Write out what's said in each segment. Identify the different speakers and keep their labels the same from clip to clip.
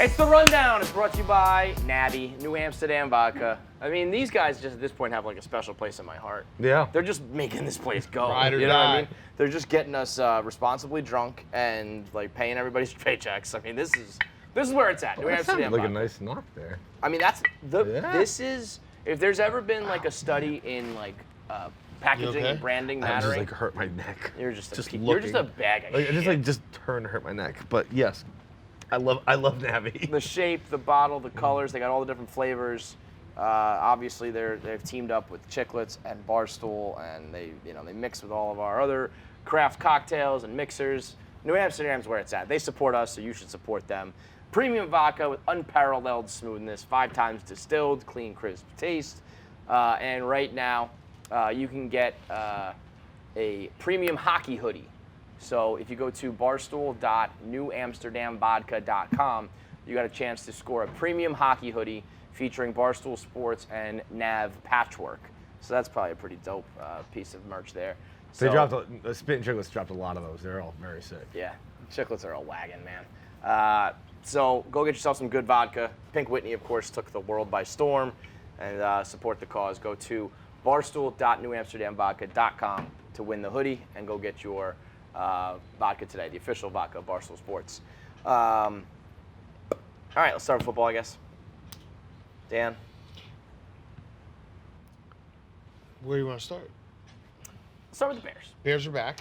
Speaker 1: It's the Rundown. It's brought to you by Natty, New Amsterdam Vodka. I mean, these guys just at this point have like a special place in my heart.
Speaker 2: Yeah.
Speaker 1: They're just making this place go.
Speaker 3: Ride or
Speaker 1: you know what I
Speaker 3: die.
Speaker 1: mean? They're just getting us responsibly drunk and like paying everybody's paychecks. I mean, this is where it's at. New
Speaker 2: That sounded
Speaker 1: Amsterdam
Speaker 2: like a
Speaker 1: Vodka.
Speaker 2: nice knock there.
Speaker 1: I mean, that's the.
Speaker 2: Yeah.
Speaker 1: This is if there's ever been like a study in like packaging
Speaker 3: okay?
Speaker 1: and branding
Speaker 2: I just
Speaker 1: mattering.
Speaker 2: like hurt my neck.
Speaker 1: You're just
Speaker 2: looking.
Speaker 1: you're just a bag of
Speaker 2: Like,
Speaker 1: shit.
Speaker 2: I just turned to hurt my neck. But yes, I love Navi.
Speaker 1: The shape, the bottle, the colors, they got all the different flavors. Obviously, they've teamed up with Chiclets and Barstool, and they mix with all of our other craft cocktails and mixers. New Amsterdam's where it's at. They support us, so you should support them. Premium vodka with unparalleled smoothness, 5 times distilled, clean, crisp taste. And right now, you can get a premium hockey hoodie. So if you go to barstool.newamsterdamvodka.com, you got a chance to score a premium hockey hoodie featuring Barstool Sports and Nav patchwork. So that's probably a pretty dope piece of merch there.
Speaker 2: They
Speaker 1: So,
Speaker 2: dropped Spit and Chicklets dropped a lot of those. They're all very sick.
Speaker 1: yeah, Chiclets are a wagon, man. So go get yourself some good vodka. Pink Whitney, of course, took the world by storm, and support the cause. Go to barstool.newamsterdamvodka.com to win the hoodie and go get your vodka today, the official vodka of Barstool Sports. All right, let's start with football, I guess. Dan?
Speaker 3: Where do you want to start?
Speaker 1: Let's start with the Bears.
Speaker 3: Bears are back.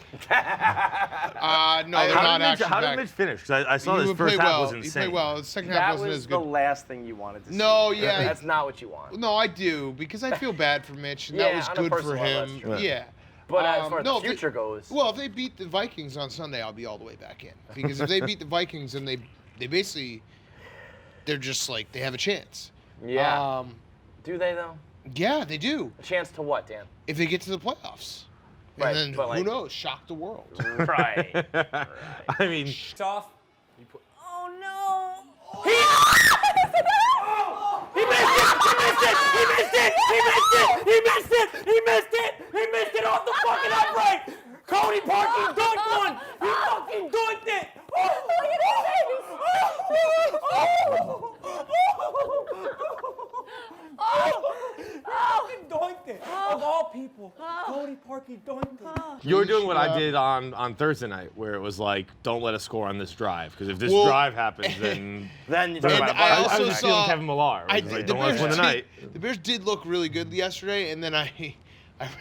Speaker 3: No, they're not actually
Speaker 2: How
Speaker 3: back.
Speaker 2: did Mitch finish? 'Cause I saw
Speaker 3: He
Speaker 2: this
Speaker 3: would
Speaker 2: first
Speaker 3: play
Speaker 2: half
Speaker 3: well.
Speaker 2: was
Speaker 3: He
Speaker 2: insane.
Speaker 3: played well. The second half
Speaker 1: That
Speaker 3: wasn't
Speaker 1: was
Speaker 3: as
Speaker 1: the
Speaker 3: good.
Speaker 1: last thing you wanted to see.
Speaker 3: No, yeah.
Speaker 1: That's not what you want.
Speaker 3: No, I do, because I feel bad for Mitch, and
Speaker 1: Yeah,
Speaker 3: that was
Speaker 1: on a
Speaker 3: good for
Speaker 1: personal level,
Speaker 3: him.
Speaker 1: that's true.
Speaker 3: Yeah.
Speaker 1: But as far as
Speaker 3: no,
Speaker 1: the
Speaker 3: if they-
Speaker 1: future goes,
Speaker 3: Well, if they beat the Vikings on Sunday, I'll be all the way back in. Because if they beat the Vikings, then they basically, they're just like, they have a chance.
Speaker 1: yeah. Do they, though?
Speaker 3: Yeah, they do.
Speaker 1: A chance to what, Dan?
Speaker 3: If they get to the playoffs.
Speaker 1: Right,
Speaker 3: And then,
Speaker 1: but
Speaker 3: who
Speaker 1: like-
Speaker 3: knows, shock the world.
Speaker 1: Right.
Speaker 2: I mean,
Speaker 4: Tough.
Speaker 1: Oh no! He missed it off the fucking upright! Cody Parkey dunked one! He fucking dunked it!
Speaker 4: Fucking doinked it. Of all people, Cody Parkey doinked it.
Speaker 2: you're doing what I did on Thursday night, where it was like, don't let us score on this drive, because if this
Speaker 3: Well-
Speaker 2: drive happens, then
Speaker 1: Then you
Speaker 2: Talk
Speaker 1: talk
Speaker 2: about-
Speaker 1: about
Speaker 3: I
Speaker 2: I
Speaker 3: also
Speaker 2: was just
Speaker 3: saw-
Speaker 2: feeling Kevin Millar. I was like, don't let us win the night.
Speaker 3: The Bears did look really good yesterday, and then I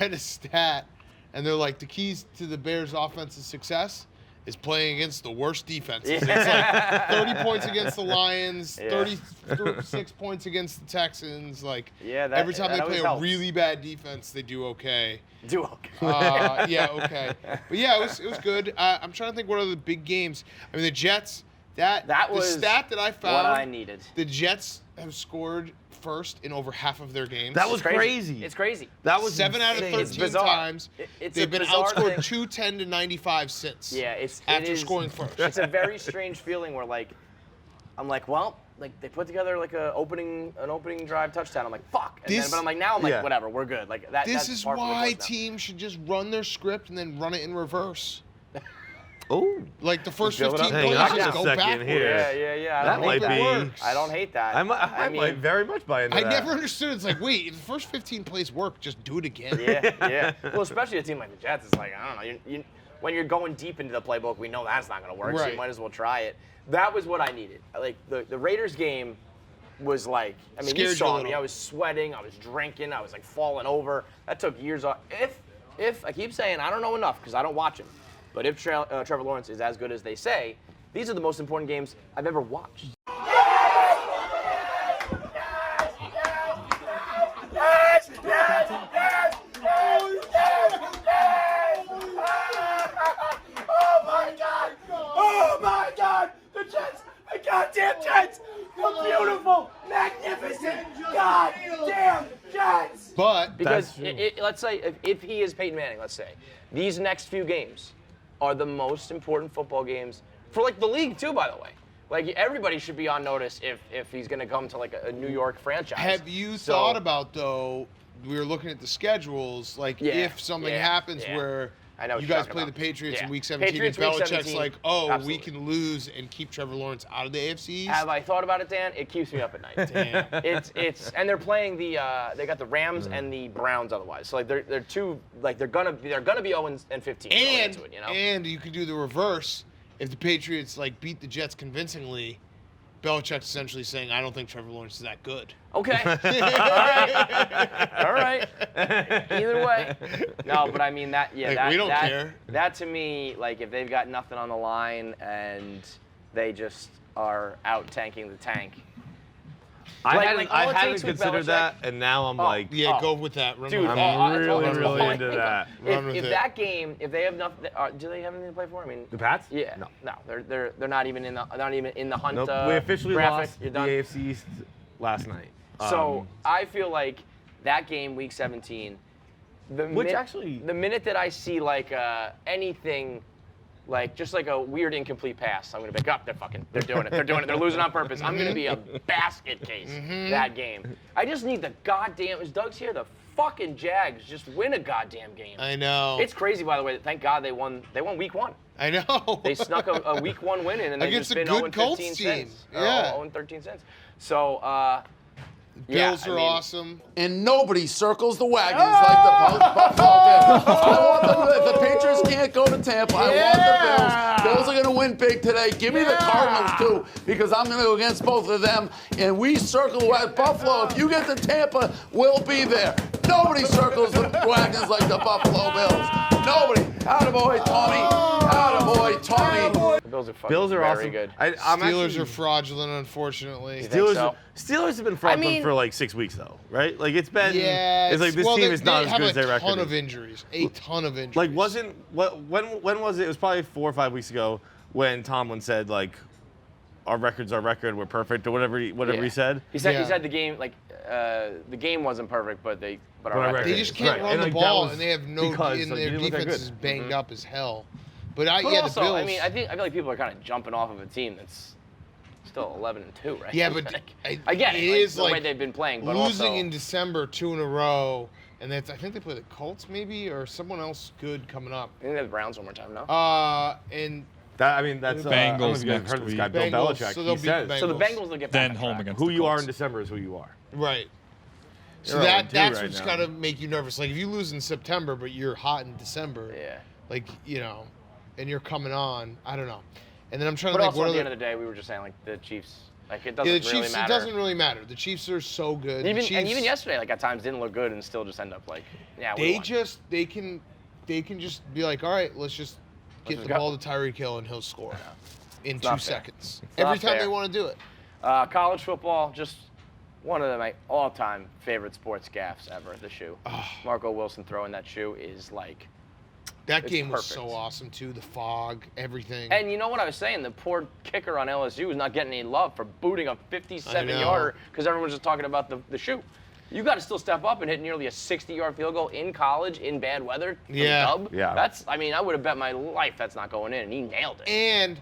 Speaker 3: read a stat, and they're like, the keys to the Bears' offensive success is playing against the worst defenses.
Speaker 1: Yeah.
Speaker 3: It's like 30 points against the Lions,
Speaker 1: Yeah.
Speaker 3: 36 points against the Texans. Like,
Speaker 1: Yeah, that-
Speaker 3: every time
Speaker 1: that
Speaker 3: they play
Speaker 1: always
Speaker 3: a
Speaker 1: helps.
Speaker 3: really bad defense, they do okay.
Speaker 1: do okay.
Speaker 3: Yeah, okay. But yeah, it was good. I'm trying to think what other big games. I mean, the Jets.
Speaker 1: That was
Speaker 3: the stat that I found.
Speaker 1: what I needed.
Speaker 3: The Jets have scored first in over half of their games.
Speaker 2: That was
Speaker 1: It's
Speaker 2: crazy.
Speaker 1: It's crazy.
Speaker 2: That was
Speaker 3: 7 out of
Speaker 2: insane.
Speaker 3: 13
Speaker 1: It's bizarre.
Speaker 3: times.
Speaker 1: It's
Speaker 3: They've
Speaker 1: a
Speaker 3: been
Speaker 1: bizarre
Speaker 3: outscored
Speaker 1: thing.
Speaker 3: 210 to 95 since.
Speaker 1: Yeah, it
Speaker 3: after
Speaker 1: is-
Speaker 3: scoring first.
Speaker 1: It's a very strange feeling where like, I'm like, well, like they put together like an opening drive touchdown. I'm like, fuck. And
Speaker 3: This-
Speaker 1: but I'm like, now I'm like,
Speaker 2: yeah.
Speaker 1: whatever, we're good. Like that.
Speaker 3: This
Speaker 1: that's
Speaker 3: is
Speaker 1: par for the
Speaker 3: why
Speaker 1: course now.
Speaker 3: teams should just run their script and then run it in reverse.
Speaker 2: Oh,
Speaker 3: Like the first
Speaker 1: build it
Speaker 3: 15
Speaker 1: up.
Speaker 2: Hang
Speaker 3: plays,
Speaker 2: on
Speaker 3: just
Speaker 2: a
Speaker 3: go
Speaker 2: second
Speaker 3: backwards.
Speaker 2: here.
Speaker 1: Yeah. I
Speaker 2: That
Speaker 1: don't hate
Speaker 2: might
Speaker 1: that.
Speaker 2: be-
Speaker 3: works.
Speaker 1: I don't hate that.
Speaker 2: I might very much buy into
Speaker 3: I
Speaker 2: that.
Speaker 3: never understood. It's like, wait, if the first 15 plays work, just do it again.
Speaker 1: Yeah. Well, especially a team like the Jets, it's like, I don't know. You, when you're going deep into the playbook, we know that's not going to work, so you
Speaker 3: Right.
Speaker 1: might as well try it. That was what I needed. Like, the Raiders game was like, I mean, you
Speaker 3: Scared you a
Speaker 1: saw me.
Speaker 3: little.
Speaker 1: I was sweating. I was drinking. I was, like, falling over. That took years off. If I keep saying, I don't know enough because I don't watch him, but if Trevor Lawrence is as good as they say, these are the most important games I've ever watched.
Speaker 4: Oh my God! The Jets! The goddamn Jets! The beautiful, magnificent, goddamn Jets!
Speaker 3: But
Speaker 1: Because
Speaker 2: That's
Speaker 1: let's say if he is Peyton Manning, let's say, these next few games are the most important football games for like the league too, by the way. Like everybody should be on notice if he's going to come to like a New York franchise.
Speaker 3: have you thought about, though, we were looking at the schedules, like
Speaker 1: Yeah,
Speaker 3: if something
Speaker 1: yeah,
Speaker 3: happens
Speaker 1: yeah.
Speaker 3: where
Speaker 1: I know what
Speaker 3: you
Speaker 1: you're
Speaker 3: guys
Speaker 1: talking
Speaker 3: play
Speaker 1: about.
Speaker 3: the Patriots in
Speaker 1: Yeah.
Speaker 3: Week 17,
Speaker 1: Patriots
Speaker 3: and
Speaker 1: Week
Speaker 3: Belichick's
Speaker 1: 17,
Speaker 3: like, oh, we
Speaker 1: absolutely.
Speaker 3: can lose and keep Trevor Lawrence out of the AFC East.
Speaker 1: Have I thought about it, Dan? It keeps me up at night.
Speaker 3: Damn.
Speaker 1: It's and they're playing the they got the Rams and the Browns otherwise. So like they're two like they're gonna be 0 and 15 going into it, you know?
Speaker 3: And you could do the reverse. If the Patriots like beat the Jets convincingly, Belichick's essentially saying, I don't think Trevor Lawrence is that good.
Speaker 1: Okay. All right. Either way. No, but I mean that. Yeah,
Speaker 3: Like,
Speaker 1: that.
Speaker 3: we don't
Speaker 1: that,
Speaker 3: care.
Speaker 1: That to me, like if they've got nothing on the line and they just are out tanking the tank.
Speaker 2: I
Speaker 1: Like,
Speaker 2: hadn't,
Speaker 1: all
Speaker 2: I
Speaker 1: it
Speaker 2: hadn't
Speaker 1: takes with
Speaker 2: considered
Speaker 1: Belichick-
Speaker 2: that, and now I'm like,
Speaker 3: Yeah,
Speaker 1: Oh.
Speaker 3: go with that. Run
Speaker 1: Dude,
Speaker 3: with
Speaker 2: I'm
Speaker 3: that.
Speaker 2: really,
Speaker 1: that's
Speaker 2: really
Speaker 1: all I
Speaker 2: into
Speaker 1: think of.
Speaker 2: that.
Speaker 3: Run with
Speaker 1: If
Speaker 3: it.
Speaker 1: that game, if they have nothing, do they have anything to play for? I mean,
Speaker 2: the Pats?
Speaker 1: yeah,
Speaker 2: No.
Speaker 1: they're not even in the hunt.
Speaker 2: Nope. We officially
Speaker 1: graphic.
Speaker 2: lost
Speaker 1: You're
Speaker 2: the
Speaker 1: done.
Speaker 2: AFC East last night.
Speaker 1: So I feel like that game, Week 17, the minute that I see like anything, like just like a weird incomplete pass, I'm gonna be like, they're doing it. They're losing on purpose. I'm gonna be a basket case that game. I just need the goddamn. Is Doug's here? The fucking Jags just win a goddamn game.
Speaker 3: I know.
Speaker 1: It's crazy, by the way. Thank God they won. They won Week 1.
Speaker 3: I know.
Speaker 1: They snuck a Week 1 win in, and they've
Speaker 3: Against
Speaker 1: just
Speaker 3: a
Speaker 1: been
Speaker 3: good
Speaker 1: 0 and
Speaker 3: Colts
Speaker 1: 15
Speaker 3: team.
Speaker 1: cents.
Speaker 3: Yeah.
Speaker 1: 0 and 13 cents. So,
Speaker 3: Bills
Speaker 1: yeah,
Speaker 3: are
Speaker 1: I mean,
Speaker 3: awesome.
Speaker 5: And nobody circles the wagons like the Buffalo Bills. I want them. If the Patriots can't go to Tampa, I want the Bills. Bills are going to win big today. Give me the Cardinals too, because I'm going to go against both of them. And we circle the wagons. Buffalo, if you get to Tampa, we'll be there. Nobody circles the wagons like the Buffalo Bills. Nobody. Attaboy, Tommy. Attaboy, Tommy.
Speaker 1: the Bills are fucking
Speaker 2: Bills are
Speaker 1: very
Speaker 2: awesome.
Speaker 1: good.
Speaker 2: I'm
Speaker 3: Steelers
Speaker 2: actually,
Speaker 3: are fraudulent, unfortunately.
Speaker 1: You think so?
Speaker 2: Steelers have been fraudulent
Speaker 1: mean-
Speaker 2: for like 6 weeks though, right? Like it's been.
Speaker 3: Yeah,
Speaker 2: It's like this team is not as good as their
Speaker 3: They have a
Speaker 2: record.
Speaker 3: ton
Speaker 2: is.
Speaker 3: of injuries. A ton of injuries.
Speaker 2: Like when was it? It was probably 4 or 5 weeks ago when Tomlin said like, our record's our record, we're perfect or whatever he
Speaker 1: Yeah.
Speaker 2: said.
Speaker 1: He said
Speaker 3: Yeah.
Speaker 1: he said the game the game wasn't perfect, but our
Speaker 2: our
Speaker 1: record
Speaker 2: record
Speaker 3: They
Speaker 2: is.
Speaker 3: just can't
Speaker 2: Right,
Speaker 3: run
Speaker 2: and,
Speaker 3: the
Speaker 2: like, that
Speaker 3: ball,
Speaker 2: was
Speaker 3: and they have no.
Speaker 2: because,
Speaker 3: And
Speaker 2: like,
Speaker 3: their
Speaker 2: you didn't look that
Speaker 3: defense
Speaker 2: good.
Speaker 3: is banged
Speaker 1: Mm-hmm.
Speaker 3: up as hell. But
Speaker 1: But
Speaker 3: yeah,
Speaker 1: also,
Speaker 3: the Bills.
Speaker 1: I mean, I feel like people are kind of jumping off of a team that's still 11-2, right?
Speaker 3: Yeah, but
Speaker 1: Like, I get it.
Speaker 3: it
Speaker 1: Like,
Speaker 3: is
Speaker 1: the way
Speaker 3: like
Speaker 1: they've been playing, but
Speaker 3: losing
Speaker 1: also,
Speaker 3: in December 2 in a row, and that's I think they play the Colts maybe or someone else good coming up.
Speaker 1: I think they have the Browns one more time, no?
Speaker 3: And
Speaker 2: That, I mean, that's
Speaker 6: The
Speaker 2: I don't know if
Speaker 6: Bengals
Speaker 2: you guys
Speaker 6: next
Speaker 2: heard this
Speaker 6: week.
Speaker 2: guy, Bill
Speaker 3: Bengals,
Speaker 2: Belichick.
Speaker 3: so they'll
Speaker 2: He
Speaker 3: beat
Speaker 2: says,
Speaker 3: the
Speaker 1: So the
Speaker 3: Bengals.
Speaker 1: Bengals will get
Speaker 6: Then
Speaker 1: back on
Speaker 6: home
Speaker 1: track.
Speaker 6: against
Speaker 2: who
Speaker 6: the
Speaker 2: you are
Speaker 6: Colts.
Speaker 2: in December is who you are.
Speaker 3: right. So
Speaker 2: They're
Speaker 3: that's
Speaker 2: 0-2 right
Speaker 3: what's
Speaker 2: now.
Speaker 3: got to make you nervous. Like if you lose in September, but you're hot in December,
Speaker 1: Yeah.
Speaker 3: like and you're coming on. I don't know. And then I'm trying
Speaker 1: But
Speaker 3: to think
Speaker 1: also,
Speaker 3: what
Speaker 1: at the
Speaker 3: other.
Speaker 1: end of the day, we were just saying, like, the Chiefs, like, it
Speaker 3: Yeah,
Speaker 1: doesn't
Speaker 3: the Chiefs.
Speaker 1: really matter.
Speaker 3: It doesn't really matter. The Chiefs are so good. The
Speaker 1: Even,
Speaker 3: Chiefs,
Speaker 1: and even yesterday, like, at times didn't look good and still just end up, like, yeah, we won.
Speaker 3: they can just be like, all right, let's just get
Speaker 1: just
Speaker 3: the
Speaker 1: go.
Speaker 3: ball to Tyreek Hill and he'll score in 2
Speaker 1: not fair.
Speaker 3: seconds.
Speaker 1: It's
Speaker 3: Every
Speaker 1: not
Speaker 3: time they
Speaker 1: fair.
Speaker 3: want to do it.
Speaker 1: College football, just one of my all-time favorite sports gaffes ever, the shoe. Marco Wilson throwing that shoe is, like,
Speaker 3: That
Speaker 1: It's
Speaker 3: game was so
Speaker 1: perfect.
Speaker 3: awesome too. The fog, everything.
Speaker 1: and you know what I was saying? The poor kicker on LSU is not getting any love for booting a
Speaker 3: I
Speaker 1: 57-yarder because everyone's just talking about the shoe. You got to still step up and hit nearly a 60-yard field goal in college in bad weather. For
Speaker 3: Yeah.
Speaker 1: the dub.
Speaker 2: Yeah.
Speaker 1: That's. I mean, I would have bet my life that's not going in, and he nailed it.
Speaker 3: And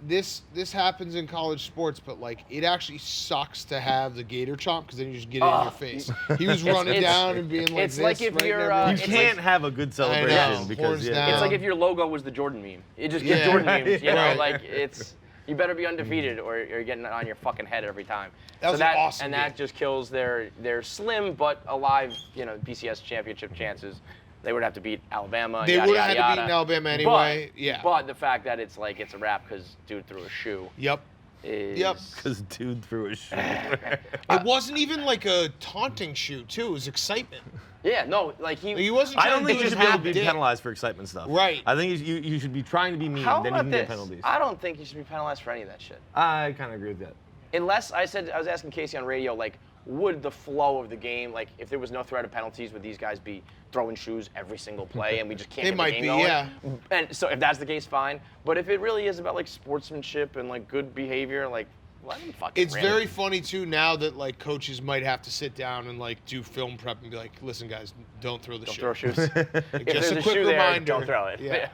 Speaker 3: this happens in college sports, but like it actually sucks to have the gator chomp because then you just get it in your face. He was running down and being like
Speaker 1: it's
Speaker 3: this.
Speaker 1: like if
Speaker 3: right in
Speaker 1: you're,
Speaker 3: every-
Speaker 2: You
Speaker 1: it's
Speaker 2: can't
Speaker 1: like-
Speaker 2: have a good
Speaker 3: know,
Speaker 2: celebration because
Speaker 3: horns down.
Speaker 1: It's like if your logo was the Jordan meme. You just get
Speaker 3: Yeah.
Speaker 1: Jordan memes, you know?
Speaker 3: Right.
Speaker 1: Like, it's, you better be undefeated or you're getting it on your fucking head every time.
Speaker 3: That was an awesome
Speaker 1: And
Speaker 3: game.
Speaker 1: that just kills their slim but alive, BCS championship chances. They would have to beat Alabama,
Speaker 3: They
Speaker 1: yada,
Speaker 3: would have
Speaker 1: yada,
Speaker 3: had to
Speaker 1: yada.
Speaker 3: beat Alabama anyway. Yeah.
Speaker 1: But the fact that it's like, it's a wrap because dude threw a shoe
Speaker 3: Yep.
Speaker 1: is...
Speaker 3: Yep.
Speaker 2: because dude threw a shoe.
Speaker 3: It wasn't even like a taunting shoot too. It was excitement.
Speaker 1: Yeah, no, like
Speaker 3: He wasn't.
Speaker 2: I
Speaker 3: Trying
Speaker 2: don't
Speaker 3: to
Speaker 2: think
Speaker 3: do
Speaker 2: you
Speaker 3: his
Speaker 2: should be able to
Speaker 3: half
Speaker 2: be
Speaker 3: dick.
Speaker 2: penalized for excitement stuff.
Speaker 3: Right.
Speaker 2: I think you should be trying to be mean.
Speaker 1: How
Speaker 2: then you
Speaker 1: about
Speaker 2: can
Speaker 1: this?
Speaker 2: get penalties.
Speaker 1: I don't think you should be penalized for any of that shit.
Speaker 2: I kind of agree with that.
Speaker 1: Unless I was asking Casey on radio, like, would the flow of the game, like, if there was no threat of penalties, would these guys be throwing shoes every single play and we just can't
Speaker 3: They
Speaker 1: get
Speaker 3: might
Speaker 1: the game
Speaker 3: be,
Speaker 1: going?
Speaker 3: yeah.
Speaker 1: And so if that's the case, fine. But if it really is about, like, sportsmanship and, like, good behavior, like, let them fucking
Speaker 3: It's
Speaker 1: rip.
Speaker 3: very funny too now that like coaches might have to sit down and like do film prep and be like, listen guys, don't throw the
Speaker 1: Don't
Speaker 3: shit.
Speaker 1: throw shoes.
Speaker 3: Like,
Speaker 1: If
Speaker 3: just
Speaker 1: there's
Speaker 3: a
Speaker 1: a
Speaker 3: quick
Speaker 1: shoe there,
Speaker 3: reminder.
Speaker 1: don't throw it.
Speaker 3: Yeah.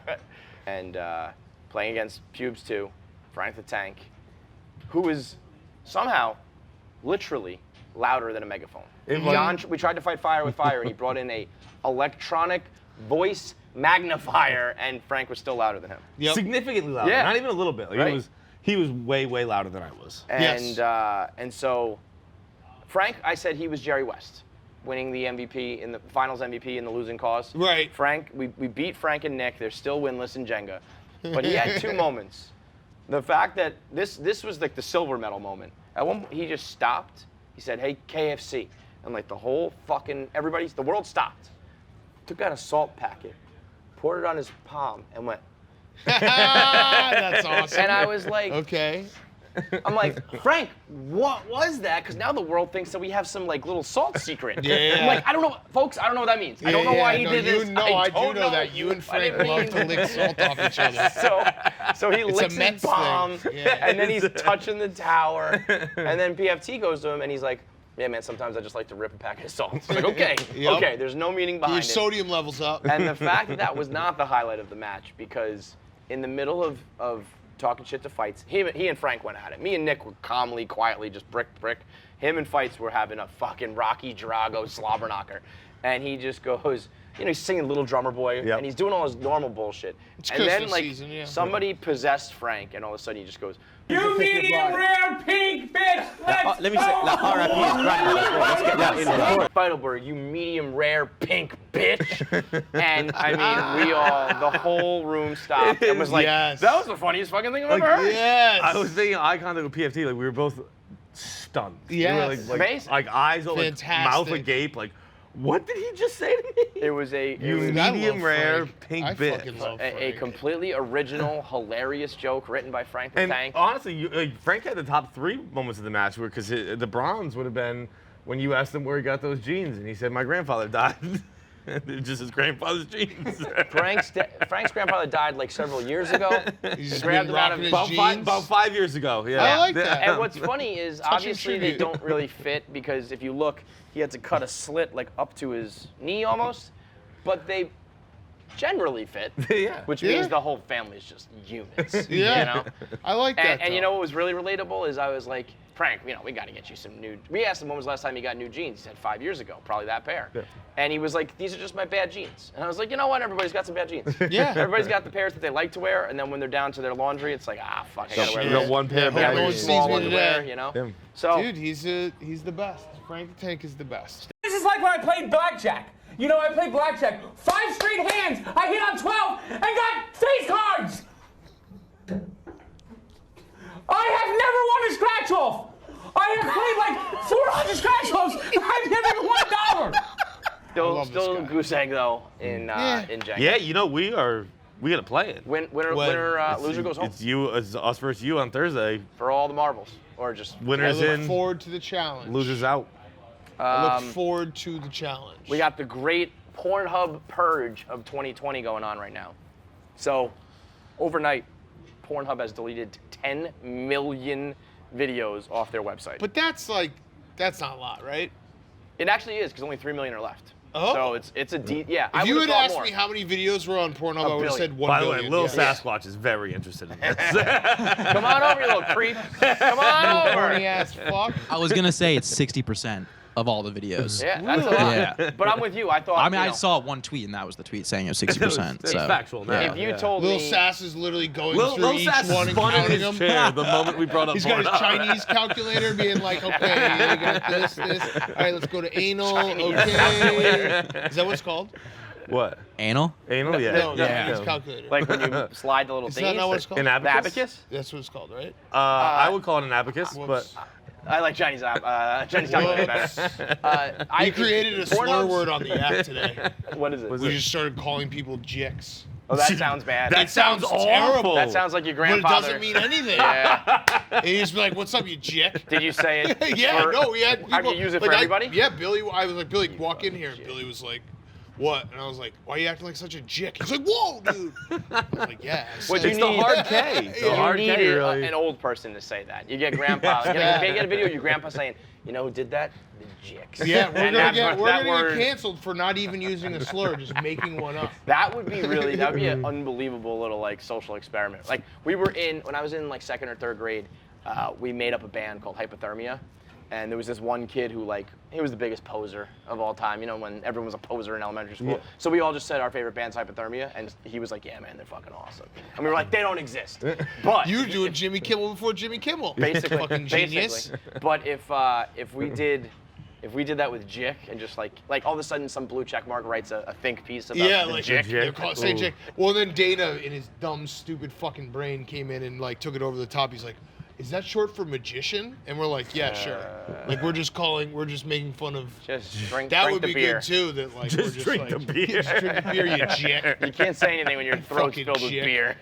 Speaker 1: And playing against Pubes 2, Frank the Tank, who is somehow, literally, louder than a megaphone. We tried to fight fire with fire, and he brought in a electronic voice magnifier, and Frank was still louder than him.
Speaker 3: Yep.
Speaker 2: Significantly louder.
Speaker 1: Yeah.
Speaker 2: Not even a little bit. Like,
Speaker 1: Right.
Speaker 2: he was way, way louder than I was.
Speaker 1: And
Speaker 3: Yes.
Speaker 1: and so Frank, I said he was Jerry West, winning the MVP in the finals MVP in the losing cause.
Speaker 3: Right.
Speaker 1: Frank, we beat Frank and Nick. They're still winless in Jenga, but he had 2 moments. The fact that this was like the silver medal moment. At one point, he just stopped. He said, "Hey, KFC," and like the whole fucking the world stopped. Took out a salt packet, poured it on his palm, and went.
Speaker 3: That's awesome.
Speaker 1: And I was like,
Speaker 3: okay.
Speaker 1: I'm like, Frank, what was that? Because now the world thinks that we have some like little salt secret.
Speaker 3: Yeah.
Speaker 1: I'm like, I don't know, folks. I don't know what that means. I don't know why he did this.
Speaker 3: I do
Speaker 1: don't
Speaker 3: know that you and Frank love to lick salt off each other.
Speaker 1: So he
Speaker 3: It's a
Speaker 1: licks his
Speaker 3: Mets
Speaker 1: palm,
Speaker 3: thing. Yeah.
Speaker 1: and then he's touching the tower, and then PFT goes to him, and he's like, "Yeah, man. Sometimes I just like to rip a packet of salt." It's like, okay,
Speaker 3: Yep.
Speaker 1: okay. There's no meaning
Speaker 3: Your
Speaker 1: behind it.
Speaker 3: sodium levels up.
Speaker 1: And the fact that that was not the highlight of the match, because in the middle of talking shit to Feits, he and Frank went at it. Me and Nick were calmly, quietly just brick. Him and Feits were having a fucking Rocky Drago slobber knocker. And he just goes, he's singing Little Drummer Boy,
Speaker 2: Yep.
Speaker 1: and he's doing all his normal bullshit.
Speaker 3: It's
Speaker 1: and then
Speaker 3: Christmas
Speaker 1: like
Speaker 3: season, yeah.
Speaker 1: somebody possessed Frank, and all of a sudden he just goes,
Speaker 4: You medium rare pink bitch. Let's
Speaker 6: Let me say, like, RIP is grandma. Let's get that in there.
Speaker 1: Feidelberg, you medium rare pink bitch. And I mean, the whole room stopped and was like,
Speaker 3: Yes.
Speaker 1: that was the funniest fucking thing I've
Speaker 2: Like,
Speaker 1: ever heard.
Speaker 3: Yes.
Speaker 2: I was making eye contact with PFT. Like, we were both stunned. We were,
Speaker 3: Yes.
Speaker 1: Amazing.
Speaker 2: Like eyes, like
Speaker 3: Fantastic.
Speaker 2: mouth agape. Like, what did he just say to me?
Speaker 1: It was a
Speaker 3: I love
Speaker 2: medium rare
Speaker 3: Frank.
Speaker 2: pink
Speaker 3: I
Speaker 2: bitch.
Speaker 3: fucking love
Speaker 1: a
Speaker 3: Frank.
Speaker 1: completely original, hilarious joke written by Frank the
Speaker 2: And
Speaker 1: Tank.
Speaker 2: honestly, Frank had the top 3 moments of the match, because the bronze would have been when you asked him where he got those jeans, and he said, "My grandfather died." They're just his grandfather's jeans.
Speaker 1: Frank's grandfather died like several years ago.
Speaker 3: He's just
Speaker 1: grabbed
Speaker 3: been
Speaker 1: him out of
Speaker 3: rocking
Speaker 1: his
Speaker 3: his jeans.
Speaker 2: about 5 years ago. Yeah.
Speaker 3: I like that.
Speaker 1: And what's funny is obviously they
Speaker 3: tribute.
Speaker 1: don't really fit, because if you look, he had to cut a slit like up to his knee almost, but they generally fit,
Speaker 2: Yeah.
Speaker 1: which
Speaker 3: Yeah.
Speaker 1: means the whole family is just units.
Speaker 3: Yeah.
Speaker 1: You know?
Speaker 3: I like that.
Speaker 1: And you
Speaker 3: though.
Speaker 1: know what was really relatable is I was like, Frank, we got to get you some new. We asked him when was the last time he got new jeans. He said 5 years ago, probably that pair.
Speaker 2: Yeah.
Speaker 1: And he was like, these are just my bad jeans. And I was like, you know what? Everybody's got some bad jeans.
Speaker 3: Yeah.
Speaker 1: Everybody's got the pairs that they like to wear, and then when they're down to their laundry, it's like, fuck, I gotta wear
Speaker 2: You
Speaker 1: those.
Speaker 2: got one pair of
Speaker 3: Yeah,
Speaker 1: Yeah,
Speaker 3: no one
Speaker 1: really
Speaker 3: sees
Speaker 1: small
Speaker 3: me
Speaker 1: underwear,
Speaker 3: today.
Speaker 1: you know.
Speaker 2: Yeah.
Speaker 1: So
Speaker 3: Dude, he's the best. Frank the Tank is the best.
Speaker 4: This is like when I played blackjack. I played blackjack. 5 straight hands. I hit on 12 and got face cards. I have never won a scratch off. I have played like 400 scratch offs. I've never even won $1.
Speaker 3: love this
Speaker 1: still
Speaker 3: guy.
Speaker 1: goose egg though in Jenga.
Speaker 2: Yeah, we gotta play it.
Speaker 1: Winner, loser goes home
Speaker 2: It's us versus you on Thursday.
Speaker 1: for all the marbles, or just
Speaker 3: I
Speaker 2: Winners
Speaker 3: look
Speaker 2: in,
Speaker 3: forward to the challenge.
Speaker 2: losers out.
Speaker 3: I look forward to the challenge.
Speaker 1: we got the great Pornhub purge of 2020 going on right now. So overnight, Pornhub has deleted 10 million videos off their website.
Speaker 3: But that's not a lot, right?
Speaker 1: It actually is, because only 3 million are left.
Speaker 3: Oh.
Speaker 1: So it's a yeah.
Speaker 3: If you
Speaker 1: would've
Speaker 3: had
Speaker 1: thought
Speaker 3: asked
Speaker 1: more.
Speaker 3: me how many videos were on Pornhub, I would have
Speaker 1: billion.
Speaker 3: said 1
Speaker 2: By the
Speaker 3: billion.
Speaker 2: way, Little
Speaker 3: yeah.
Speaker 2: Sasquatch is very interested in this.
Speaker 1: Come on over, you little creep. Come on
Speaker 3: Horny
Speaker 1: over.
Speaker 3: ass fuck.
Speaker 6: I was gonna say it's 60% of all the videos.
Speaker 1: Yeah, that's a lot.
Speaker 6: Yeah.
Speaker 1: But I'm with you. I thought.
Speaker 6: I mean, I
Speaker 1: know,
Speaker 6: saw one tweet, and that was the tweet saying it was 60%.
Speaker 2: It's
Speaker 6: so
Speaker 2: factual now.
Speaker 1: If you
Speaker 2: Yeah.
Speaker 1: told
Speaker 3: Lil
Speaker 1: me,
Speaker 3: Sass is literally going
Speaker 2: Lil
Speaker 3: through each
Speaker 2: Sass
Speaker 3: one and
Speaker 2: spun in
Speaker 3: counting
Speaker 2: his
Speaker 3: them.
Speaker 2: chair the moment we brought up
Speaker 3: He's got his
Speaker 2: Pornhub.
Speaker 3: Chinese calculator being like, okay, you got this. All right, let's go to anal.
Speaker 1: Chinese
Speaker 3: Okay.
Speaker 1: calculator.
Speaker 3: Is that what it's called?
Speaker 2: What?
Speaker 6: anal.
Speaker 2: Anal? Yeah.
Speaker 3: No,
Speaker 6: Yeah.
Speaker 3: Chinese calculator.
Speaker 1: like when you slide the little
Speaker 3: Is
Speaker 1: thingies.
Speaker 3: that not what it's called?
Speaker 2: An
Speaker 1: the
Speaker 2: abacus?
Speaker 1: abacus?
Speaker 3: That's what it's called, right?
Speaker 2: I would call it an abacus,
Speaker 3: Whoops.
Speaker 2: but
Speaker 1: I like Chinese calculator better.
Speaker 3: We created a slur
Speaker 1: Pornhub's-
Speaker 3: word on the app today.
Speaker 1: What is it?
Speaker 3: We just started calling people jicks.
Speaker 1: Oh, that sounds bad.
Speaker 2: that sounds awful.
Speaker 3: terrible.
Speaker 1: That sounds like your
Speaker 3: But it
Speaker 1: grandfather.
Speaker 3: doesn't mean anything.
Speaker 1: Yeah.
Speaker 3: And you just be like, what's up, you jick?
Speaker 1: Did you say it?
Speaker 3: Yeah,
Speaker 1: for-
Speaker 3: no, we had people.
Speaker 1: Have you used it
Speaker 3: like,
Speaker 1: for everybody?
Speaker 3: Yeah, Billy. I was like, Billy, walk in here. And Billy was like, what? And I was like, why are you acting like such a jick? He's like, whoa, dude. I was like, yeah. I
Speaker 1: What
Speaker 3: said
Speaker 2: It's
Speaker 1: you
Speaker 2: the
Speaker 1: need-
Speaker 2: hard K. It's the
Speaker 3: You
Speaker 2: hard
Speaker 1: You
Speaker 2: K,
Speaker 1: needed
Speaker 2: really.
Speaker 1: an old person to say that. You get grandpa. Get a video of your grandpa saying, you know who did that? The jicks.
Speaker 3: Yeah, we're
Speaker 1: And
Speaker 3: gonna
Speaker 1: that's
Speaker 3: get
Speaker 1: what- that
Speaker 3: get
Speaker 1: word-
Speaker 3: canceled for not even using a slur, just making one up.
Speaker 1: That would be an unbelievable little like social experiment. Like when I was in like 2nd or 3rd grade, we made up a band called Hypothermia, And there was this one kid who, like, he was the biggest poser of all time, you know, when everyone was a poser in elementary school.
Speaker 2: Yeah.
Speaker 1: So we all just said our favorite band's Hypothermia, and he was like, yeah, man, they're fucking awesome. And we were like, they don't exist. But
Speaker 3: You were doing Jimmy Kimmel before Jimmy Kimmel.
Speaker 1: basically,
Speaker 3: Fucking genius.
Speaker 1: basically. But if we did that with Jick and just like all of a sudden some blue check mark writes a think piece about
Speaker 3: Yeah,
Speaker 1: the
Speaker 3: like
Speaker 1: Jick.
Speaker 3: they're called say
Speaker 2: Ooh.
Speaker 3: Jick. Well, then Dana, in his dumb, stupid fucking brain, came in and like took it over the top. He's like, "Is that short for magician?" And we're like, "Yeah, sure." Like we're just making fun of.
Speaker 1: Just drink,
Speaker 3: That
Speaker 1: drink
Speaker 3: would
Speaker 1: the
Speaker 3: be
Speaker 1: beer.
Speaker 3: good too. That like
Speaker 2: Just
Speaker 3: we're just
Speaker 2: drink
Speaker 3: like,
Speaker 2: the beer.
Speaker 3: Just drink the beer, you Jick.
Speaker 1: You can't say anything when your throat's
Speaker 3: Fucking
Speaker 1: filled with
Speaker 3: Jick.
Speaker 1: beer.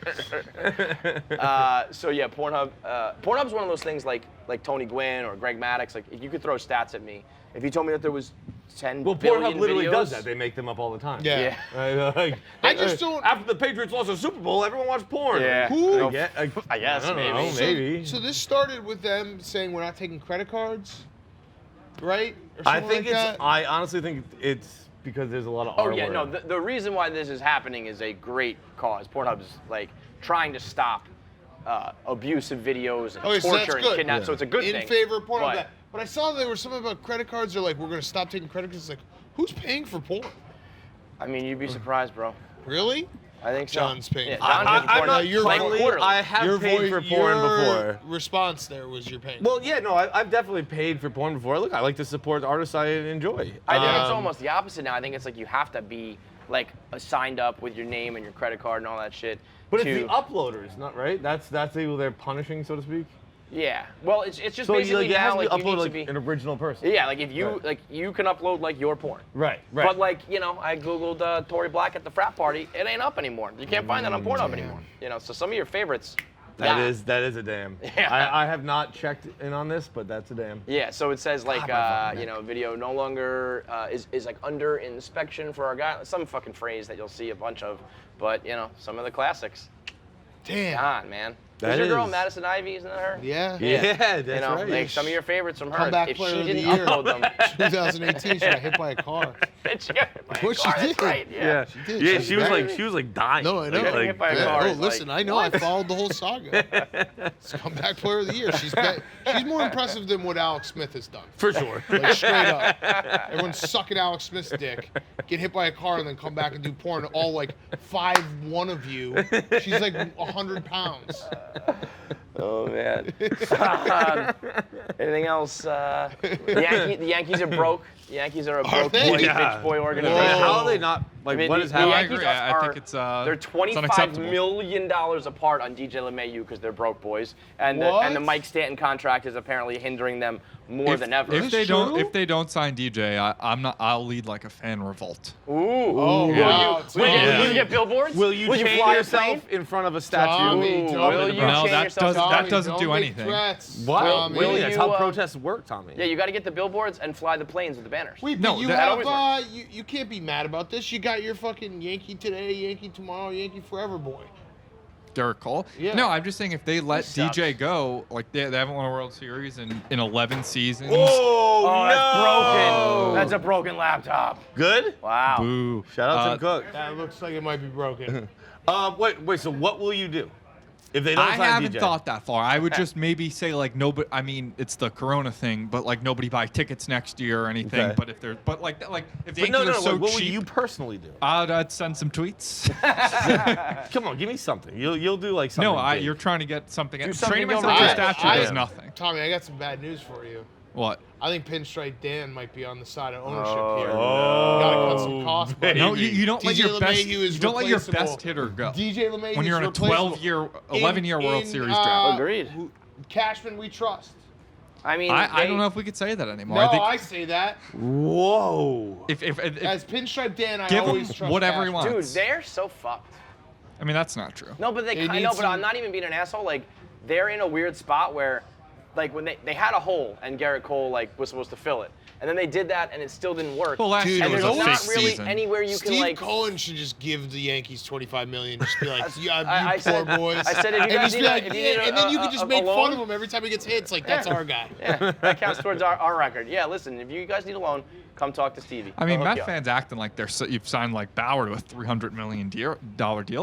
Speaker 1: So yeah, Pornhub. Pornhub's one of those things like Tony Gwynn or Greg Maddox. Like if you could throw stats at me, if you told me that there was 10
Speaker 2: Well,
Speaker 1: billion
Speaker 2: Pornhub literally
Speaker 1: videos,
Speaker 2: does that. They make them up all the time.
Speaker 3: Yeah.
Speaker 1: Yeah.
Speaker 2: Like,
Speaker 3: I just don't-
Speaker 2: After the Patriots lost the Super Bowl, everyone watched porn.
Speaker 1: Yeah.
Speaker 3: Who?
Speaker 2: I guess,
Speaker 1: I guess,
Speaker 2: don't
Speaker 1: maybe.
Speaker 2: know,
Speaker 1: So-
Speaker 2: maybe.
Speaker 3: So this started with them saying we're not taking credit cards, right? Or
Speaker 2: I
Speaker 3: something
Speaker 2: think
Speaker 3: like
Speaker 2: it's.
Speaker 3: that?
Speaker 2: I honestly think it's because there's a lot of
Speaker 1: Oh
Speaker 2: R
Speaker 1: yeah,
Speaker 2: word.
Speaker 1: no. The reason why this is happening is a great cause. Pornhub's like trying to stop abusive videos and
Speaker 3: Okay, so that's
Speaker 1: torture and
Speaker 3: good.
Speaker 1: kidnapping. So it's a good
Speaker 3: in
Speaker 1: thing.
Speaker 3: favor of porn.
Speaker 1: But-
Speaker 3: But I saw there was something about credit cards. They're like, we're gonna stop taking credit cards. It's like, who's paying for porn?
Speaker 1: I mean, you'd be surprised, bro.
Speaker 3: Really?
Speaker 1: I think so.
Speaker 3: John's paying
Speaker 1: Yeah,
Speaker 3: for
Speaker 1: John's
Speaker 2: I,
Speaker 1: paying for
Speaker 2: I'm
Speaker 1: porn.
Speaker 2: not.
Speaker 3: You're
Speaker 1: like
Speaker 3: right.
Speaker 1: quarterly.
Speaker 2: I have paid for porn
Speaker 3: your
Speaker 2: before.
Speaker 3: response there was you're paying.
Speaker 2: Well, yeah, no, I've definitely paid for porn before. Look, I like to support the artists I enjoy.
Speaker 1: I think it's almost the opposite now. I think it's like you have to be like signed up with your name and your credit card and all that shit.
Speaker 2: But
Speaker 1: to,
Speaker 2: it's the uploaders, not right. That's who they're punishing, so to speak.
Speaker 1: Yeah. Well, it's just
Speaker 2: So
Speaker 1: basically
Speaker 2: it has
Speaker 1: now
Speaker 2: to be
Speaker 1: like you need
Speaker 2: uploaded
Speaker 1: to
Speaker 2: like
Speaker 1: be.
Speaker 2: an original person.
Speaker 1: Yeah, like if you
Speaker 2: Right.
Speaker 1: like you can upload like your porn.
Speaker 2: Right.
Speaker 1: But like, you know, I googled Tory Black at the frat party. It ain't up anymore. You can't find that on Pornhub anymore. You know, so some of your favorites.
Speaker 2: that
Speaker 1: yeah.
Speaker 2: is a damn.
Speaker 1: Yeah.
Speaker 2: I have not checked in on this, but that's a damn.
Speaker 1: Yeah, so it says like,
Speaker 2: my fucking
Speaker 1: you know, video no longer is like under inspection for our guy. Some fucking phrase that you'll see a bunch of, but you know, some of the classics.
Speaker 3: Damn.
Speaker 1: God, man.
Speaker 2: That
Speaker 1: Who's your girl,
Speaker 2: is-
Speaker 1: Madison Ivy? Isn't that her?
Speaker 3: Yeah.
Speaker 2: Yeah, that's
Speaker 1: You know,
Speaker 2: right.
Speaker 1: like some of your favorites from her.
Speaker 3: Comeback
Speaker 1: if
Speaker 3: player
Speaker 1: she
Speaker 3: of the
Speaker 1: didn't
Speaker 3: year.
Speaker 1: upload them,
Speaker 3: 2018, she got hit by a car.
Speaker 1: she got hit by a
Speaker 3: What she
Speaker 1: car, that's
Speaker 3: did.
Speaker 1: right, yeah.
Speaker 3: She did.
Speaker 2: Yeah,
Speaker 3: She's
Speaker 2: she was
Speaker 3: back.
Speaker 2: like dying.
Speaker 3: No, I know.
Speaker 1: Getting hit by a
Speaker 3: Yeah.
Speaker 1: car
Speaker 3: Oh,
Speaker 1: is
Speaker 3: listen,
Speaker 1: like,
Speaker 3: I know. I followed the whole saga. It's comeback player of the year. She's more impressive than what Alex Smith has done.
Speaker 2: for sure.
Speaker 3: Like straight up. Everyone's sucking Alex Smith's dick, get hit by a car, and then come back and do porn. All like 5'1" of you. She's like 100 pounds.
Speaker 1: Oh man. Anything else? The Yankees are broke. The Yankees are a broke
Speaker 3: they?
Speaker 1: boy,
Speaker 2: Yeah.
Speaker 1: bitch boy organization.
Speaker 3: Whoa.
Speaker 2: How are they not? Like,
Speaker 1: I mean,
Speaker 2: what
Speaker 1: the-
Speaker 2: is
Speaker 1: the
Speaker 2: happening?
Speaker 1: Yankees
Speaker 7: agree. I
Speaker 1: are-
Speaker 7: think it's,
Speaker 1: they're
Speaker 7: it's
Speaker 1: $25
Speaker 7: unacceptable.
Speaker 1: million apart on DJ LeMahieu because they're broke boys, and the
Speaker 3: What?
Speaker 1: Mike Stanton contract is apparently hindering them more than ever.
Speaker 7: If they
Speaker 3: true?
Speaker 7: don't sign DJ, I'm not. I'll lead like a fan revolt.
Speaker 1: Ooh.
Speaker 3: Oh,
Speaker 7: Yeah.
Speaker 3: wow.
Speaker 1: Will you,
Speaker 7: Yeah.
Speaker 1: will you get billboards?
Speaker 2: Will you
Speaker 1: will
Speaker 2: chain
Speaker 1: fly a
Speaker 2: yourself
Speaker 1: plane?
Speaker 2: in front of a statue?
Speaker 3: Tommy,
Speaker 1: Ooh,
Speaker 3: Tommy,
Speaker 1: will you
Speaker 7: No,
Speaker 1: chain
Speaker 7: that
Speaker 1: yourself
Speaker 7: doesn't-
Speaker 1: to-
Speaker 7: that doesn't
Speaker 3: don't
Speaker 7: do
Speaker 3: make
Speaker 7: anything.
Speaker 3: Threats.
Speaker 2: What?
Speaker 3: Tommy.
Speaker 1: Will
Speaker 2: Really? That's
Speaker 1: you,
Speaker 2: how protests work, Tommy.
Speaker 1: Yeah, you got to get the billboards and fly the planes with the banners.
Speaker 3: Wait,
Speaker 7: No,
Speaker 3: but you
Speaker 7: that
Speaker 3: have
Speaker 1: always
Speaker 3: you can't be mad about this. You got your fucking Yankee today, Yankee tomorrow, Yankee forever boy.
Speaker 7: Derek Cole.
Speaker 3: Yeah.
Speaker 7: No, I'm just saying if they let
Speaker 1: He sucks.
Speaker 7: DJ go, like they haven't won a World Series in 11 seasons.
Speaker 2: Oh,
Speaker 1: Oh, that's
Speaker 2: no!
Speaker 1: broken. That's a broken laptop.
Speaker 2: Good.
Speaker 1: Wow.
Speaker 7: Boo.
Speaker 2: Shout out Tim Cook.
Speaker 3: That looks like it might be broken.
Speaker 2: Wait. So what will you do if they don't
Speaker 7: I
Speaker 2: sign
Speaker 7: haven't
Speaker 2: DJ?
Speaker 7: thought that far. I would just maybe say like nobody. I mean, it's the Corona thing, but like nobody buy tickets next year or anything.
Speaker 2: Okay.
Speaker 7: But if they're, but like if the
Speaker 2: But no,
Speaker 7: Yankees are so
Speaker 2: what will
Speaker 7: cheap,
Speaker 2: you personally do?
Speaker 7: I'd send some tweets.
Speaker 2: Come on, give me something. You'll do like something.
Speaker 7: No,
Speaker 2: big.
Speaker 7: you're trying to get something.
Speaker 1: something
Speaker 7: Training myself to a
Speaker 1: over
Speaker 7: statue
Speaker 2: there.
Speaker 7: does
Speaker 2: I-
Speaker 7: nothing.
Speaker 3: Tommy, I got some bad news for you.
Speaker 7: What?
Speaker 3: I think Pinstripe Dan might be on the side of ownership here.
Speaker 2: Oh,
Speaker 3: Gotta cut some costs, buddy.
Speaker 7: No, you don't let
Speaker 3: DJ
Speaker 7: your best.
Speaker 3: LeMahieu is
Speaker 7: You don't let your
Speaker 3: replaceable.
Speaker 7: best hitter go.
Speaker 3: DJ LeMahieu
Speaker 7: When you're in a 11-year World Series draft.
Speaker 1: Agreed.
Speaker 3: Cashman, we trust.
Speaker 1: I mean,
Speaker 7: I
Speaker 1: they-
Speaker 7: don't know if we could say that anymore.
Speaker 3: No,
Speaker 7: I think
Speaker 3: I say that.
Speaker 2: Whoa.
Speaker 7: if
Speaker 3: As Pinstripe Dan, I
Speaker 7: Give him
Speaker 3: always trust
Speaker 7: whatever he
Speaker 3: Cashman.
Speaker 7: wants.
Speaker 1: Dude, they're so fucked.
Speaker 7: I mean that's not true.
Speaker 1: No, but they
Speaker 3: They
Speaker 1: kind
Speaker 3: need
Speaker 1: of. But
Speaker 3: some-
Speaker 1: I'm not even being an asshole. Like, they're in a weird spot where, like, when they had a hole and Garrett Cole like was supposed to fill it, and then they did that and it still didn't work.
Speaker 7: Well, last
Speaker 3: Dude,
Speaker 7: year
Speaker 1: and
Speaker 7: was
Speaker 1: there's
Speaker 7: a
Speaker 1: not
Speaker 7: fake
Speaker 1: really
Speaker 7: season.
Speaker 1: anywhere you
Speaker 3: Steve
Speaker 1: can like.
Speaker 3: Cohen should just give the Yankees $25 million. Just be like, yeah,
Speaker 1: I
Speaker 3: you poor
Speaker 1: said-
Speaker 3: boys.
Speaker 1: I said if you
Speaker 3: and
Speaker 1: guys
Speaker 3: just be
Speaker 1: need a-
Speaker 3: like,
Speaker 1: if you
Speaker 3: yeah,
Speaker 1: need a-
Speaker 3: and then you
Speaker 1: a-
Speaker 3: can just
Speaker 1: a
Speaker 3: make fun
Speaker 1: loan.
Speaker 3: of him every time he gets hit. It's like, that's our guy.
Speaker 1: Yeah, that counts towards our record. Yeah, listen, if you guys need a loan, come talk to Stevie.
Speaker 7: I mean,
Speaker 1: I'll hook
Speaker 7: Met
Speaker 1: you up.
Speaker 7: fans acting like you've signed like Bauer to a $300 million deal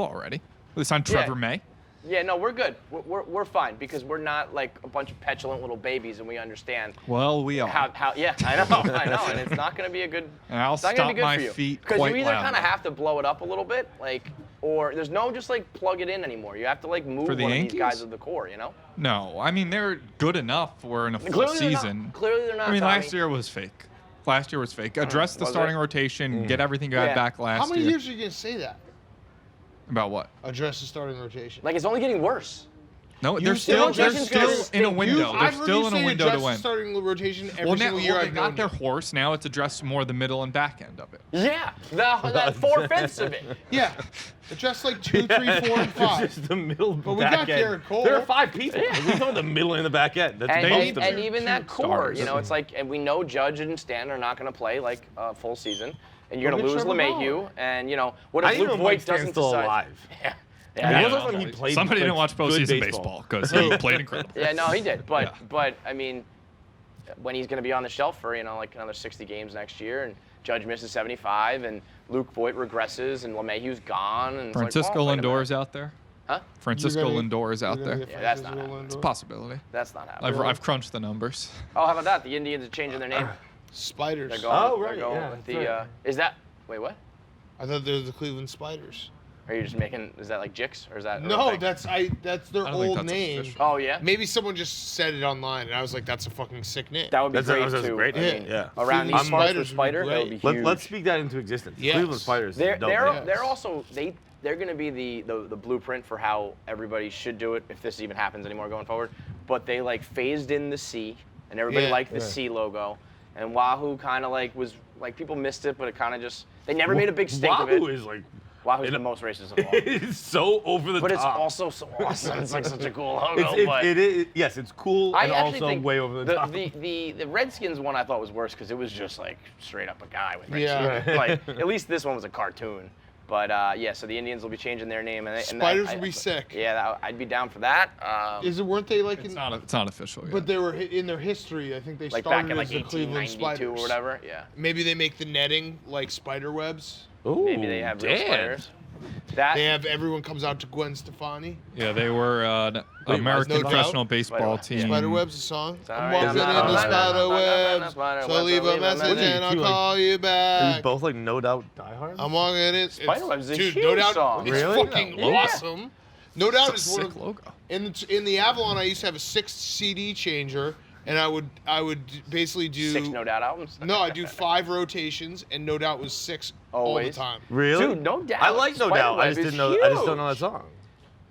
Speaker 7: already. They signed Trevor
Speaker 1: Yeah.
Speaker 7: May.
Speaker 1: Yeah, no, we're good. We're fine because we're not like a bunch of petulant little babies, and we understand
Speaker 7: Well, we are.
Speaker 1: how. Yeah, I know, and it's not going to be a good.
Speaker 7: And I'll
Speaker 1: it's not gonna be
Speaker 7: stomp
Speaker 1: good
Speaker 7: my
Speaker 1: for you.
Speaker 7: feet
Speaker 1: Because
Speaker 7: quite
Speaker 1: you either
Speaker 7: loudly.
Speaker 1: kind of have to blow it up a little bit, like, or there's no just like plug it in anymore. You have to like move
Speaker 7: For the
Speaker 1: one of
Speaker 7: Yankees?
Speaker 1: these guys of the core, you know.
Speaker 7: No, I mean they're good enough for in a full
Speaker 1: Clearly they're not.
Speaker 7: season.
Speaker 1: Clearly they're not.
Speaker 7: I mean,
Speaker 1: Tommy.
Speaker 7: last year was fake. Last year was fake. Address the
Speaker 1: Was
Speaker 7: starting
Speaker 1: it?
Speaker 7: rotation. Get everything you
Speaker 1: Yeah.
Speaker 7: had back last
Speaker 3: How many
Speaker 7: year.
Speaker 3: years are you gonna say that?
Speaker 7: About what?
Speaker 3: Address the starting rotation.
Speaker 1: Like it's only getting worse.
Speaker 7: No,
Speaker 3: You
Speaker 7: they're
Speaker 3: said
Speaker 7: still
Speaker 1: rotation's gonna
Speaker 7: in a
Speaker 1: stink.
Speaker 7: window. They're
Speaker 3: I've heard
Speaker 7: still
Speaker 3: you
Speaker 7: in a
Speaker 3: say
Speaker 7: window to
Speaker 3: address the
Speaker 7: win.
Speaker 3: starting rotation every
Speaker 7: Well,
Speaker 3: single
Speaker 7: now
Speaker 3: year
Speaker 7: they
Speaker 3: I've
Speaker 7: got
Speaker 3: known
Speaker 7: their
Speaker 3: you.
Speaker 7: horse. Now it's addressed more the middle and back end of it.
Speaker 1: Yeah, that 4/5 of it.
Speaker 3: Yeah, address like 2, 3, 4, and 5.
Speaker 2: It's just the middle
Speaker 3: But we
Speaker 2: back
Speaker 3: got
Speaker 2: end.
Speaker 3: Garrett Cole.
Speaker 2: There are 5 people. We're talking the middle and the back end. That's
Speaker 1: And,
Speaker 2: most of
Speaker 1: and
Speaker 2: it.
Speaker 1: even that core,
Speaker 7: Stars.
Speaker 1: you know, it's like, and we know Judge and Stan are not going to play like a full season, and you're
Speaker 3: Go
Speaker 1: going to
Speaker 3: get
Speaker 1: lose
Speaker 3: Trevor
Speaker 1: LeMahieu,
Speaker 3: Bauer.
Speaker 1: and you know, what
Speaker 2: I
Speaker 1: if
Speaker 2: didn't
Speaker 1: Luke
Speaker 2: know Mike
Speaker 1: Voigt
Speaker 2: Stan's
Speaker 1: doesn't
Speaker 2: still
Speaker 1: decide?
Speaker 2: alive.
Speaker 1: Yeah,
Speaker 2: I
Speaker 1: yeah,
Speaker 2: mean,
Speaker 1: yeah.
Speaker 2: when he played
Speaker 7: Somebody didn't
Speaker 2: like,
Speaker 7: watch
Speaker 2: good
Speaker 7: postseason baseball because he played incredible.
Speaker 1: Yeah, no, he did, but
Speaker 7: Yeah.
Speaker 1: but I mean, when he's going to be on the shelf for like another 60 games next year, and Judge misses 75, and Luke Voigt regresses, and LeMahieu's gone, and
Speaker 7: Francisco
Speaker 1: it's like, oh, wait a
Speaker 7: Lindor is
Speaker 1: minute.
Speaker 7: out there.
Speaker 1: Huh?
Speaker 7: Francisco
Speaker 3: You're gonna-
Speaker 7: Lindor is out
Speaker 3: You're gonna
Speaker 7: there.
Speaker 3: get
Speaker 1: Yeah, that's
Speaker 3: Francisco
Speaker 1: not happening.
Speaker 7: It's a
Speaker 3: Lindor?
Speaker 7: possibility.
Speaker 1: That's not happening.
Speaker 7: I've crunched the numbers.
Speaker 1: Oh, how about that? The Indians are changing their name.
Speaker 3: Spiders.
Speaker 1: They're going.
Speaker 2: Oh,
Speaker 1: they're
Speaker 2: right,
Speaker 1: going
Speaker 2: yeah,
Speaker 1: with
Speaker 2: that's
Speaker 1: the.
Speaker 2: right.
Speaker 1: Is that? Wait, what?
Speaker 3: I thought they were the Cleveland Spiders.
Speaker 1: Are you just making? Is that like Jix or is that? a real
Speaker 3: No,
Speaker 1: thing?
Speaker 3: that's their
Speaker 7: I don't think
Speaker 3: old
Speaker 7: that's
Speaker 3: name.
Speaker 7: official.
Speaker 1: Oh yeah.
Speaker 3: Maybe someone just said it online, and I was like, "That's a fucking sick name."
Speaker 1: That would be
Speaker 2: That's
Speaker 1: great too.
Speaker 2: great.
Speaker 1: I mean,
Speaker 2: Yeah.
Speaker 1: Around
Speaker 3: Cleveland
Speaker 1: these parts with
Speaker 3: Spiders would be
Speaker 1: Spider, that would be
Speaker 3: great.
Speaker 1: huge.
Speaker 2: Let's speak that into existence.
Speaker 3: Yes.
Speaker 2: Cleveland Spiders.
Speaker 1: They're
Speaker 2: is dope.
Speaker 3: Yes.
Speaker 1: they're also they're going to be the blueprint for how everybody should do it if this even happens anymore going forward. But they like phased in the C, and everybody
Speaker 3: Yeah.
Speaker 1: liked the C logo. And Wahoo kind of like was like people missed it, but it kind of just they never made a big stink of it.
Speaker 2: Wahoo is like
Speaker 1: Wahoo's the most racist of all.
Speaker 2: it's so over the
Speaker 1: But it's
Speaker 2: top.
Speaker 1: also so awesome. It's like such a cool logo.
Speaker 2: It's,
Speaker 1: but
Speaker 2: it is, yes, it's cool
Speaker 1: I
Speaker 2: and
Speaker 1: actually
Speaker 2: also
Speaker 1: think
Speaker 2: way over the top.
Speaker 1: The Redskins one I thought was worse because it was just like straight up a guy with red
Speaker 3: Yeah.
Speaker 1: skin. Like at least this one was a cartoon. But yeah, so the Indians will be changing their name. And
Speaker 3: Spiders will be sick.
Speaker 1: Yeah, I'd be down for that.
Speaker 3: Weren't they like
Speaker 7: It's
Speaker 3: in?
Speaker 7: not official yet.
Speaker 3: But they were in their history. I think they
Speaker 1: like
Speaker 3: started
Speaker 1: back in like
Speaker 3: as the Cleveland
Speaker 1: 1892
Speaker 3: Spiders.
Speaker 1: or whatever. Yeah.
Speaker 3: Maybe they make the netting like spider webs.
Speaker 2: Ooh,
Speaker 1: Maybe they have real
Speaker 2: damn.
Speaker 1: spiders. That
Speaker 3: They have everyone comes out to Gwen Stefani.
Speaker 7: Yeah, they were an
Speaker 2: Wait,
Speaker 7: American
Speaker 3: no doubt.
Speaker 7: professional baseball
Speaker 1: Spider-Web.
Speaker 7: team.
Speaker 3: Spider webs a song.
Speaker 1: Sorry,
Speaker 3: I'm walking in
Speaker 1: I'm not
Speaker 3: the
Speaker 1: on
Speaker 3: spider
Speaker 1: that.
Speaker 3: webs.
Speaker 1: Spider
Speaker 3: So
Speaker 1: webs,
Speaker 3: leave a message and I'll
Speaker 2: What are you,
Speaker 3: call you
Speaker 2: Are
Speaker 3: back.
Speaker 2: you both like no doubt diehards?
Speaker 3: I'm walking in.
Speaker 1: Spiderwebs is a
Speaker 3: Dude,
Speaker 1: huge
Speaker 3: no doubt.
Speaker 1: song.
Speaker 3: It's
Speaker 2: Really?
Speaker 3: fucking
Speaker 1: Yeah.
Speaker 3: awesome. No doubt
Speaker 7: It's
Speaker 3: is
Speaker 7: a
Speaker 3: one
Speaker 7: sick
Speaker 3: of
Speaker 7: logo.
Speaker 3: in the Avalon. I used to have a 6 CD changer, and I would basically do
Speaker 1: 6 No Doubt albums.
Speaker 3: No, I do 5 rotations, and No Doubt was 6 all the
Speaker 1: Always.
Speaker 3: time.
Speaker 2: Really?
Speaker 1: Dude, No Doubt.
Speaker 2: I like No Doubt. I just
Speaker 1: Spiderweb
Speaker 2: didn't
Speaker 1: is
Speaker 2: know. I just don't know that
Speaker 1: huge.
Speaker 2: song.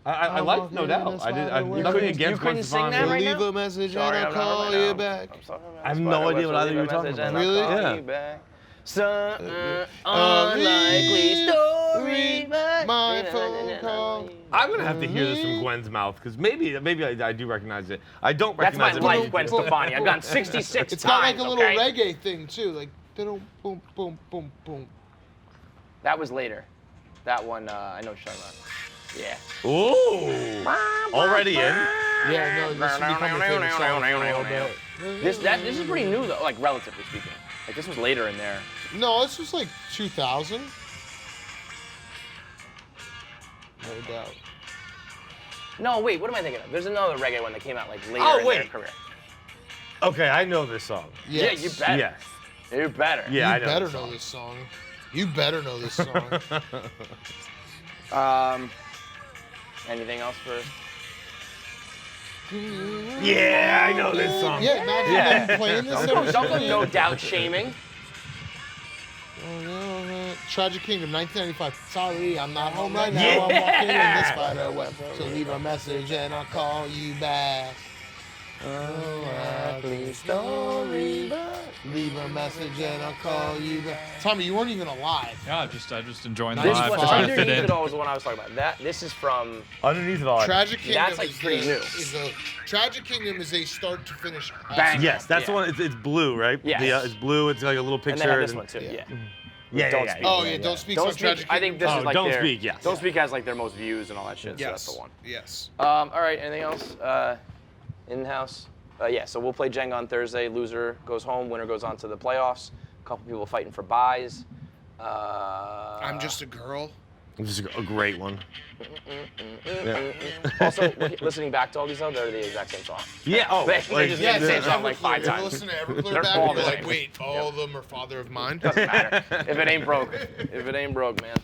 Speaker 2: I like No Doubt. I did. I'm
Speaker 3: You
Speaker 2: nothing
Speaker 1: couldn't-
Speaker 2: against
Speaker 1: you couldn't
Speaker 2: Gwen
Speaker 1: sing that
Speaker 2: Stefani.
Speaker 1: right
Speaker 3: Leave
Speaker 1: now?
Speaker 3: a message
Speaker 1: Sorry,
Speaker 3: and
Speaker 1: I'm
Speaker 3: I'll
Speaker 1: not
Speaker 3: call
Speaker 1: right
Speaker 3: you
Speaker 1: now.
Speaker 3: back.
Speaker 1: I'm sorry,
Speaker 2: I have no idea what either you're talking about.
Speaker 3: Really?
Speaker 2: Yeah.
Speaker 1: Unlikely story.
Speaker 3: My phone call.
Speaker 2: I'm gonna have to hear this from Gwen's mouth because maybe I do recognize it. I don't
Speaker 1: That's my
Speaker 2: recognize it.
Speaker 1: life,
Speaker 2: from-
Speaker 1: Gwen Stefani. I've gone 66
Speaker 3: It's got like
Speaker 1: times,
Speaker 3: a little
Speaker 1: okay?
Speaker 3: reggae thing too, like boom, boom, boom, boom, boom.
Speaker 1: That was later. That one, I know what you're talking about. Yeah.
Speaker 2: Ooh. Already in.
Speaker 3: Yeah, no, this should become a favorite song for a little bit.
Speaker 1: This is pretty new though, like relatively speaking. Like this was later in there.
Speaker 3: No, this was like 2000. No doubt.
Speaker 1: No, wait, what am I thinking of? There's another reggae one that came out like later
Speaker 2: Oh,
Speaker 1: in
Speaker 2: wait.
Speaker 1: their career.
Speaker 2: Okay, I know this song.
Speaker 1: Yeah, you better.
Speaker 2: Yes.
Speaker 1: You better.
Speaker 2: Yeah, I
Speaker 3: You
Speaker 2: know.
Speaker 3: better
Speaker 2: this
Speaker 3: know
Speaker 2: song.
Speaker 3: this song. You better know this song.
Speaker 1: Anything else for?
Speaker 2: Yeah, I know this song.
Speaker 3: Yeah, imagine
Speaker 2: Yeah.
Speaker 3: them playing this.
Speaker 1: Don't go No Doubt shaming.
Speaker 3: Tragic Kingdom, 1995. Sorry, I'm not home right now.
Speaker 2: Yeah.
Speaker 3: I'm walking in the spider web. So leave a message and I'll call you back. Unlikely story. Leave a message and I'll call you back. Tommy, you weren't even alive.
Speaker 7: Yeah, I just enjoying the
Speaker 3: This
Speaker 7: live.
Speaker 3: one-
Speaker 7: Just trying to fit
Speaker 1: Underneath
Speaker 7: in.
Speaker 1: It All was the one I was talking about. This is from.
Speaker 2: Underneath it all.
Speaker 3: Tragic Kingdom
Speaker 1: That's, like,
Speaker 3: is
Speaker 1: pretty new.
Speaker 3: Tragic Kingdom is a start to finish.
Speaker 1: Bang.
Speaker 2: Yes, that's the
Speaker 1: Yeah.
Speaker 2: one. It's blue, right?
Speaker 1: Yes.
Speaker 2: It's blue. It's like a little
Speaker 1: And
Speaker 2: picture.
Speaker 1: they have this
Speaker 2: and-
Speaker 1: one too. Yeah.
Speaker 2: Yeah,
Speaker 1: Don't
Speaker 2: yeah,
Speaker 1: Speak.
Speaker 2: yeah.
Speaker 3: Oh yeah, Don't Speak.
Speaker 1: Don't
Speaker 3: on
Speaker 1: Speak.
Speaker 3: Tragic
Speaker 1: I think
Speaker 3: Kingdom.
Speaker 1: this is like
Speaker 2: Don't
Speaker 1: their,
Speaker 2: Speak, yes.
Speaker 1: Don't Speak has like their most views and all that shit.
Speaker 3: Yes.
Speaker 1: So that's the one.
Speaker 3: Yes.
Speaker 1: All right. Anything else? In-house. Yeah. So we'll play Jenga on Thursday. Loser goes home. Winner goes on to the playoffs. A couple people fighting for buys.
Speaker 3: I'm just a girl.
Speaker 2: Which is a great one. Yeah.
Speaker 1: Also, listening back to all these, though, they're the exact same song.
Speaker 2: Yeah. Oh,
Speaker 1: They
Speaker 2: like,
Speaker 1: just
Speaker 3: Yeah,
Speaker 1: the same song
Speaker 3: Everclear.
Speaker 1: like 5
Speaker 3: You ever
Speaker 1: times.
Speaker 3: listen to Everclear
Speaker 1: They're
Speaker 3: back
Speaker 1: all
Speaker 3: and
Speaker 1: the
Speaker 3: you're like,
Speaker 1: same.
Speaker 3: wait, all of them are Father of Mine?
Speaker 1: Doesn't matter. If it ain't broke, man.